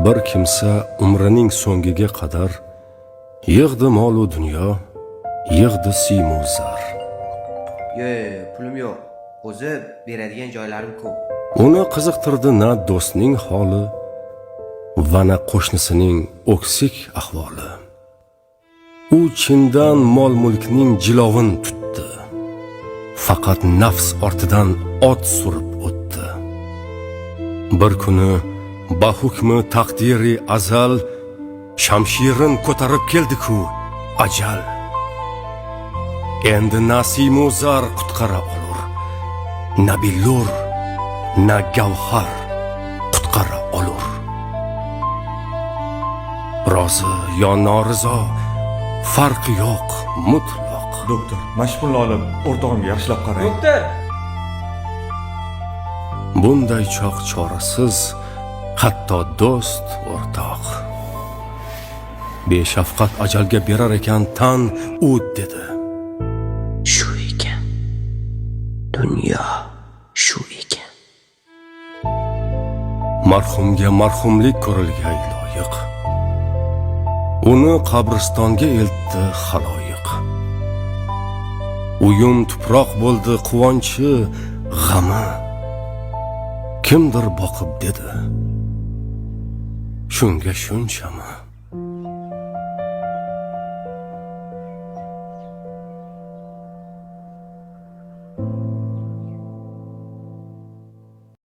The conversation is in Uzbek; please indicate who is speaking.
Speaker 1: Bir kimsa umrining so'ngiga qadar yig'di mol-u dunyo, yig'di siymo zar.
Speaker 2: Pulim yo'q. O'zi beradigan joylarim ko'p.
Speaker 1: Uni qiziqtirdi na do'stning holi va na qo'shnisining o'ksik ahvoli. U chindan mol-mulkning jilovin tutdi. Faqat nafs ortidan ot surib o'tdi. Bir kuni bahukmi taqdiri azal shamshirin ko'tarib keldi-ku ajal. Endi nasimu zar qutqara olur, na billur, na gavhar qutqara olur. Rozi yo norizo farqi yo'q mutlaq.
Speaker 3: Doktor, mashpulni olib o'rtog'imga yaxshilab qarang.
Speaker 2: Doktor!
Speaker 1: Bunday choq chorasiz, hatto do'st, o'rtoq. Beshafqat ajalga berar ekan tan u dedi.
Speaker 2: Shu ekan. Dunyo shu ekan.
Speaker 1: Marhumga marhumlik ko'rilgay loyiq. Uni qabristonga eltdi xaloyiq. Uyum tuproq bo'ldi quvonchi, g'ami. Kimdir boqib dedi. Shunga shunchami?